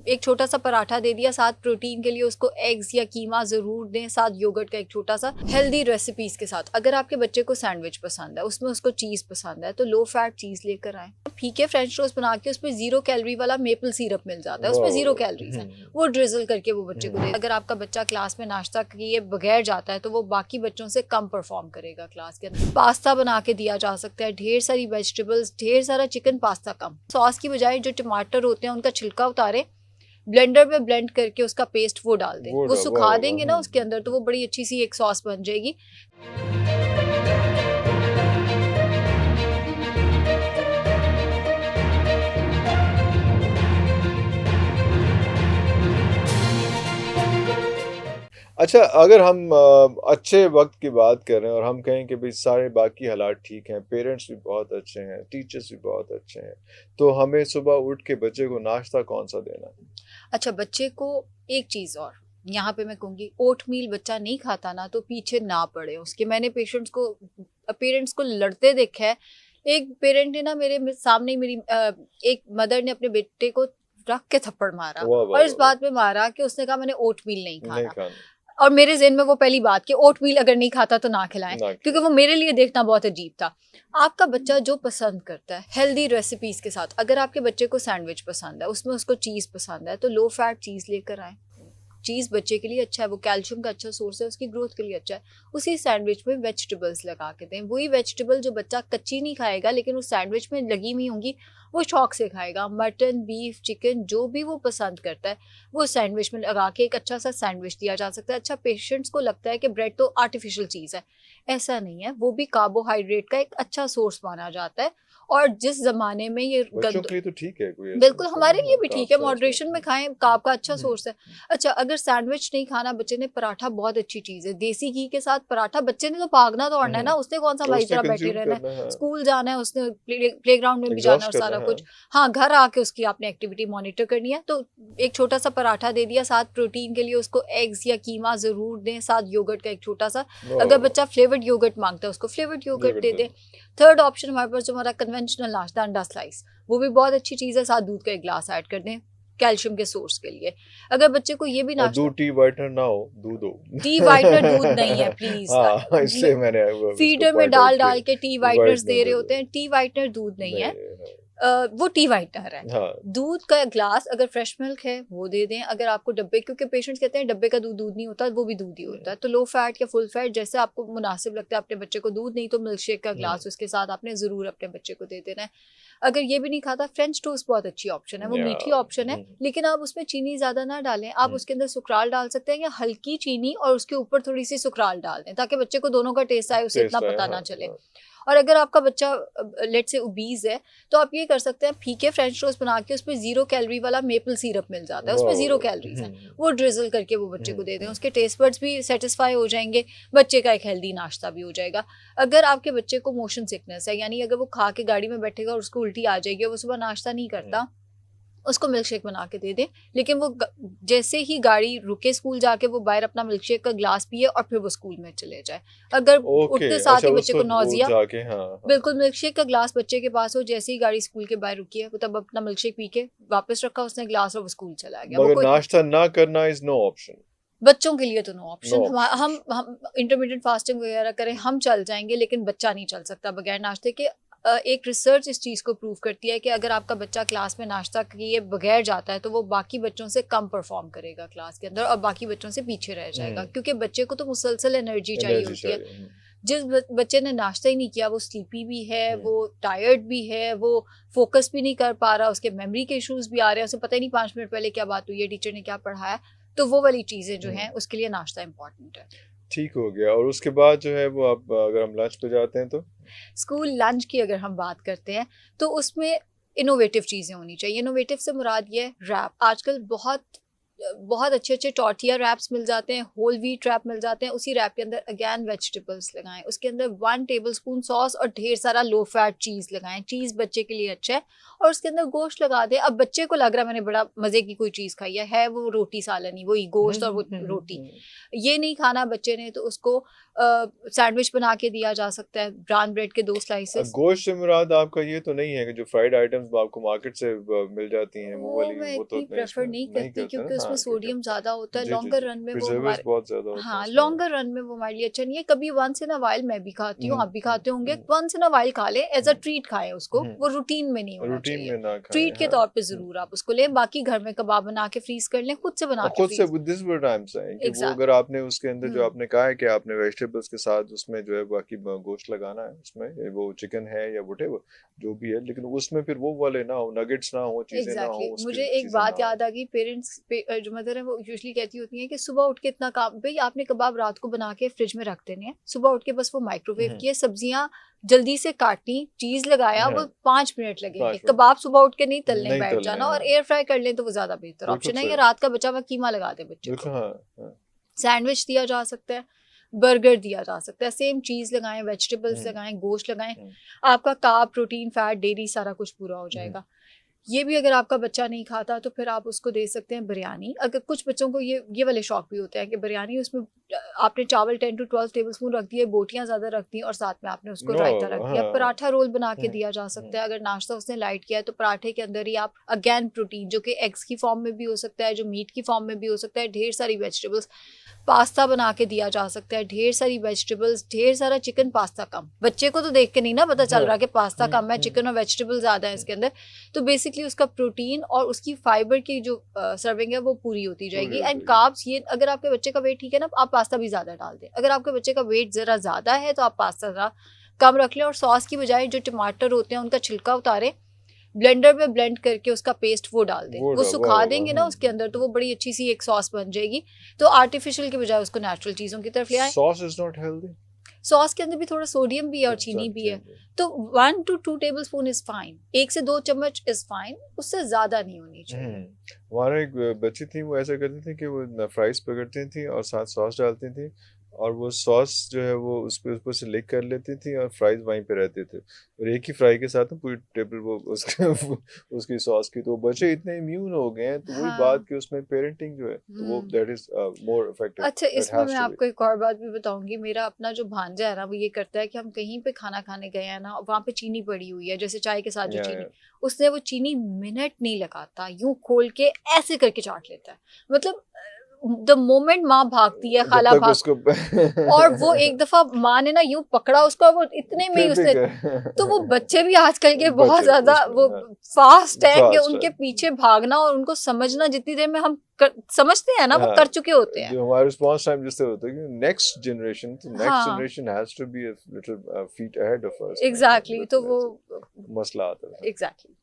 एक छोटा सा पराठा दे दिया, साथ प्रोटीन के लिए उसको एग्स या कीमा जरूर दें, साथ योगर्ट का एक छोटा सा। हेल्दी रेसिपीज के साथ अगर आपके बच्चे को सैंडविच पसंद है, उसमें उसको चीज पसंद है, तो लो फैट चीज लेकर आए। फीके फ्रेंच टोस्ट बना के उसमें 0 कैलोरी वाला मेपल सिरप मिल जाता है, उसमें 0 कैलोरीज है, वो ड्रिजल करके वो बच्चे को दे। अगर आपका बच्चा क्लास में नाश्ता किए बगैर जाता है तो वो बाकी बच्चों से कम परफॉर्म करेगा क्लास के अंदर। पास्ता बना के दिया जा सकता है, ढेर सारी वेजिटेबल्स, ढेर सारा चिकन, पास्ता कम। सॉस की बजाय जो टमाटर होते हैं उनका छिलका उतारे, ब्लेंडर में ब्लेंड करके उसका पेस्ट वो डाल दें, वो सुखा देंगे ना उसके अंदर, तो वो बड़ी अच्छी सी एक सॉस बन जाएगी। अच्छा, अगर हम अच्छे वक्त की बात करें और हम कहें कि भाई सारे बाकी हालात ठीक हैं, पेरेंट्स भी बहुत अच्छे हैं, टीचर्स भी बहुत अच्छे हैं, तो हमें सुबह उठ के बच्चे को नाश्ता कौन सा देना है? अच्छा, बच्चे को एक चीज और यहाँ पे मैं कहूँगी, ओट मील बच्चा नहीं खाता ना तो पीछे ना पड़े उसके। मैंने पेरेंट्स को लड़ते देखा है। एक पेरेंट ने ना मेरे सामने मेरी एक मदर ने अपने बेटे को रख के थप्पड़ मारा, वाह वाह और इस वाह वाह। बात पे मारा कि उसने कहा मैंने ओट मील नहीं नहीं खाना। खाना। और मेरे ज़हन में वो पहली बात कि ओट मील अगर नहीं खाता तो ना खिलाएं, ना क्योंकि वो मेरे लिए देखना बहुत अजीब था। आपका बच्चा जो पसंद करता है हेल्दी रेसिपीज के साथ, अगर आपके बच्चे को सैंडविच पसंद है, उसमें उसको चीज़ पसंद है, तो लो फैट चीज़ लेकर आए। चीज़ बच्चे के लिए अच्छा है, वो कैल्शियम का अच्छा सोर्स है, उसकी ग्रोथ के लिए अच्छा है। उसी सैंडविच में वेजिटेबल्स लगा के दें, वही वेजिटेबल जो बच्चा कच्ची नहीं खाएगा लेकिन उस सैंडविच में लगी हुई होंगी, वो शौक से खाएगा। मटन, बीफ, चिकन जो भी वो पसंद करता है वो सैंडविच में लगा के एक अच्छा सा सैंडविच दिया जा सकता है। अच्छा, पेशेंट्स को लगता है कि ब्रेड तो आर्टिफिशियल चीज़ है, ऐसा नहीं है, वो भी कार्बोहाइड्रेट का एक अच्छा सोर्स माना जाता है। और जिस जमाने में ये बच्चों के लिए तो ठीक है, कोई ऐसा बिल्कुल, मसला हमारे नहीं लिए है, भी ठीक काफ है, सारा मॉडरेशन में हम्म। खाएं, कार्ब का अच्छा हम्म। सोर्स है। अच्छा, अगर सैंडविच नहीं खाना बच्चे ने, पराठा बहुत अच्छी चीज़ है, देसी घी के साथ पराठा। बच्चे ने तो भागना दौड़ना है ना, उसने कौन सा तो हमारी उसने तरह बैठे कंज्यूम रहना है, करना है, स्कूल जाना है, उसने प्लेग्राउंड में भी जाना है एग्जॉस्ट और करना सारा है। कुछ। हाँ, घर आके उसकी आपने एक्टिविटी मॉनिटर करनी है, तो एक छोटा सा पराठा दे दिया, साथ प्रोटीन के लिए उसको एग्स या कीमा जरूर दें, साथ योगर्ट का एक छोटा सा। अगर वाह, बच्चा फ्लेवर्ड योगर्ट मांगता है उसको फ्लेवर्ड ये योगर्ट कर दे दे। दें। थर्ड ऑप्शन हमारे पास जो हमारा कन्वेंशनल नाश्ता, अंडा स्लाइस, वो भी बहुत अच्छी चीज़ है, साथ दूध का एक गिलास ऐड कर दें कैल्शियम के सोर्स के लिए। अगर बच्चे को ये भी और नाश्ता, दूध टी वाइटनर ना हो, दूध हो। टी वाइटनर दूध नहीं है प्लीज। हाँ, इसलिए मैंने उसको फीडर में पॉइंट आउट डाल डाल के टी किया, वाइटनर्स वाइटनर दे रहे दे होते दो। हैं, टी वाइटनर दूध नहीं है। नहीं, नहीं। वो टी वाइटनर है। हाँ। दूध का ग्लास, अगर फ्रेश मिल्क है वो दे दें। अगर आपको डब्बे, क्योंकि पेशेंट्स कहते हैं डब्बे का दूध दूध नहीं होता, वो भी दूध ही होता है, तो लो फैट या फुल फैट जैसे आपको मुनासिब लगता है अपने बच्चे को दूध, नहीं तो मिल्क शेक का ग्लास उसके साथ आपने ज़रूर अपने बच्चे को दे देना है। अगर ये भी नहीं खाता, फ्रेंच टोस्ट बहुत अच्छी ऑप्शन है, वो या। मीठी ऑप्शन है, लेकिन आप उसमें चीनी ज़्यादा ना डालें, आप उसके अंदर सुकराल डाल सकते हैं, या हल्की चीनी और उसके ऊपर थोड़ी सी सुकराल डाल दें, ताकि बच्चे को दोनों का टेस्ट आए, उसे इतना टेस्ट आया, पता हाँ ना चले। हाँ। और अगर आपका बच्चा लेट से ओबीज है, तो आप ये कर सकते हैं, फीके फ्रेंच टोस्ट बना के उसमें 0 कैलोरी वाला मेपल सिरप मिल जाता है, उसमें 0 कैलोरीज है, वो ड्रिजल करके वो बच्चे को दे दें, उसके टेस्ट बड्स भी सेटिस्फाई हो जाएंगे, बच्चे का एक हेल्दी नाश्ता भी हो जाएगा। अगर आपके बच्चे को मोशन सिकनेस है, यानी अगर वो खा के गाड़ी में बैठेगा और उसको उल्टी आ जाएगी और वो सुबह नाश्ता नहीं करता, उसको मिल्क शेक बना के दे दें, लेकिन वो जैसे ही गाड़ी रुके स्कूल जाके वो बाहर अपना मिल्क शेक का ग्लास पिए और फिर वो स्कूल में चले जाए। अगर ओके, उठते साथ अच्छा ही बच्चे उसको को वो नौजिया, जाके, हाँ हाँ। बिल्कुल मिल्क शेक का ग्लास बच्चे के पास हो, जैसे ही गाड़ी स्कूल के बाहर रुकी है वो तब अपना मिल्क शेक पी के वापस रखा उसने ग्लास और वो स्कूल चला गया, वो मगर कोई। नाश्ता ना करना इज नो ऑप्शन। बच्चों के लिए तो नो नो ऑप्शन। ऑप्शन। हम इंटरमीडिएट फास्टिंग वगैरह करें, हम चल जाएंगे, लेकिन बच्चा नहीं चल सकता बगैर नाश्ते के। एक रिसर्च इस चीज़ को प्रूव करती है कि अगर आपका बच्चा क्लास में नाश्ता किए बगैर जाता है तो वो बाकी बच्चों से कम परफॉर्म करेगा क्लास के अंदर, और बाकी बच्चों से पीछे रह जाएगा, क्योंकि बच्चे को तो मुसलसल एनर्जी चाहिए एनर्जी होती है। चाहिए। जिस बच्चे ने नाश्ता ही नहीं किया, वो स्लीपी भी है, हम्म। वो टायर्ड भी है, वो फोकस भी नहीं कर पा रहा, उसके मेमोरी के इश्यूज भी आ रहे हैं, उसे पता ही नहीं 5 मिनट पहले क्या बात हुई है, टीचर ने क्या पढ़ाया। तो वो वाली चीज़ें जो हैं उसके लिए नाश्ता इंपॉर्टेंट है। ठीक हो गया। और उसके बाद जो है वो, आप अगर हम लंच पे जाते हैं तो? स्कूल लंच की अगर हम बात करते हैं तो उसमें इनोवेटिव चीज़ें होनी चाहिए। इनोवेटिव से मुराद ये है, रैप आजकल बहुत बहुत अच्छे अच्छे टॉर्टिया रैप्स मिल जाते हैं, होल व्हीट रैप मिल जाते हैं, उसी रैप के अंदर अगेन वेजिटेबल्स लगाएं, उसके अंदर 1 टेबलस्पून सॉस और ढेर सारा लो फैट चीज़ लगाएं। चीज़ बच्चे के लिए अच्छा है, और उसके अंदर गोश्त लगा दें। अब बच्चे को लग रहा है मैंने बड़ा मज़े की कोई चीज़ खाई है वो रोटी सालन ही, वही गोश्त और वो रोटी, ये नहीं खाना बच्चे ने, तो उसको सैंडविच बना के दिया जा सकता है, ब्राउन ब्रेड के 2 स्लाइसेस। गोश्त से मुराद आपका ये तो नहीं है कि जो फ्राइड आइटम्स आपको मार्केट से मिल जाती हैं वो वो वाली, मैं वो तो इतनी नहीं, प्रेफर इसमें नहीं नहीं करती, करते क्योंकि ना, उसमें हाँ क्योंकि सोडियम ज़्यादा होता है। जी लॉन्गर रन में वो प्रिजर्वेटिव्स हमारे, बहुत ज्यादा होते हैं हाँ उसमें। लॉन्गर रन में वो हमारे लिए अच्छा नहीं है। कभी वंस इन अ वाइल मैं भी खाती हूँ, आप भी खाते होंगे, हम्म, वंस इन अ वाइल खा लें, एज अ ट्रीट खाएं उसको, वो रूटीन में नहीं होना रूटीन चाहिए। में ना खाएं, ट्रीट के हाँ। तौर पे ज़रूर आप उसको लें, बाकी घर में कबाब बना के फ्रीज कर लें, खुद से बना और के खुद से freeze. This what I am saying कि वो अगर एग्जैक्टली। आपने उसके अंदर जो आपने कहा है कि आपने वेजिटेबल्स के साथ उसमें जो है बाकी गोश्त लगाना है उसमें, वो चिकन है या व्हाटएवर जो भी है, लेकिन उसमें फिर वो वाले ना हो, नगेट्स ना हो, चीजें ना हो, मुझे उसकी एक चीजें ना बात हो। याद आ गई, पेरेंट्स जो मदर है वो यूजुअली कहती होती हैं कि सुबह उठ के इतना काम, भाई आपने कबाब रात को बना के फ्रिज में रख देने हैं, सुबह उठ के बस वो माइक्रोवेव किए, सब्जियां जल्दी से काटनी, चीज लगाया, वो 5 मिनट लगेंगे। 5 मिनट कबाब सुबह उठ के नहीं तलने नहीं बैठ तलने, जाना, और हाँ एयर फ्राई कर लें तो वो ज्यादा बेहतर बिल्कुल ऑप्शन है, या सही, रात का बचा हुआ कीमा लगा दे बच्चे को। बिल्कुल, हाँ हाँ। सैंडविच दिया जा सकता है, बर्गर दिया जा सकता है, सेम चीज लगाएं, वेजिटेबल्स हम्म, लगाएं, गोश्त लगाएं, हम्म, आपका कार्ब, प्रोटीन, फैट, डेयरी सारा कुछ पूरा हो जाएगा। ये भी अगर आपका बच्चा नहीं खाता तो फिर आप उसको दे सकते हैं बिरयानी। अगर कुछ बच्चों को ये वाले शौक भी होते हैं कि बिरयानी, उसमें आपने चावल 10 to 12 टेबलस्पून रख दिए, बोटियां ज़्यादा रख दी, और साथ में आपने उसको नो, रायता रख दिया। हाँ, पराठा रोल बना के हम्म, दिया जा सकता है, अगर नाश्ता उसने लाइट किया है तो पराठे के अंदर ही आप अगेन प्रोटीन, जो कि एग्स की फॉर्म में भी हो सकता है, जो मीट की फॉर्म में भी हो सकता है, ढेर सारी वेजिटेबल्स, पास्ता बना के दिया जा सकता है, ढेर सारी वेजिटेबल्स, ढेर सारा चिकन, पास्ता कम। बच्चे को तो देख के नहीं ना पता चल हाँ, रहा कि पास्ता कम है, चिकन और वेजिटेबल ज़्यादा है इसके अंदर। तो बेसिकली उसका प्रोटीन और उसकी फाइबर की जो सर्विंग है वो पूरी होती जाएगी। एंड कार्ब्स, ये अगर आपके बच्चे का वेट ठीक है ना, आप पास्ता भी ज़्यादा डाल दें। अगर आपके बच्चे का वेट ज़रा ज़्यादा है तो आप पास्ता ज़रा कम रख लें, और सॉस की बजाय जो टमाटर होते हैं उनका छिलका उतारें, ब्लेंडर में ब्लेंड करके उसका पेस्ट वो डाल दें, वो सुखा देंगे ना उसके अंदर, तो वो बड़ी अच्छी सी एक सॉस बन जाएगी। तो आर्टिफिशियल के बजाय उसको नेचुरल चीज़ों की तरफ ले आए। Sauce is not healthy, sauce के अंदर भी थोड़ा सोडियम भी है और चीनी भी है, तो 1 to 2 टेबलस्पून इज फाइन, 1 से 2 चम्मच इज फाइन, उससे ज्यादा नहीं होनी चाहिए। हमारा एक बच्ची थी, वो ऐसा करती थी कि वो फ्राइज पकड़ती थी और साथ सॉस डालती थी, और वो सॉस जो है वो उस पे ऊपर से लिक कर लेती थी, और फ्राइज वहीं पे रहते थे, और एक ही फ्राई के साथ ना पूरी टेबल वो उसके उसकी सॉस की। तो बच्चे इतने इम्यून हो गए हैं, तो वही बात हाँ। कि उसमें पेरेंटिंग जो है तो वो दैट इज मोर इफेक्टिव, अच्छा, दैट इसमें मैं हैज टू बी। आपको एक और बात भी बताऊंगी। मेरा अपना जो भांजा है ना, वो ये करता है कि हम कहीं पे खाना खाने गए हैं ना, वहाँ पे चीनी पड़ी हुई है, जैसे चाय के साथ जो या चीनी, उसने वो चीनी मिनट नहीं लगाता, यूं खोल के ऐसे करके चाट लेता है। मतलब द मोमेंट माँ भागती है, जब खाला तक भाग, उसको और वो एक दफा माँ ने ना यूं पकड़ा उसको, वो इतने में ही उसने, तो वो टिपिकल बच्चे भी आजकल के बहुत बच्चे ज्यादा उसमें, वो हाँ, फास्ट है कि फास्ट है। उनके पीछे भागना और उनको समझना जितनी देर में हम समझते हैं ना, वो हाँ, कर चुके होते हैं। जो हमारा रिस्पॉन्स टाइम जिससे होता है कि नेक्स्ट जनरेशन, तो नेक्स्ट हाँ generation has to be a little feet ahead of us, नहीं तो एग्जैक्टली, तो फिर वो मसला आता है। एग्जैक्टली।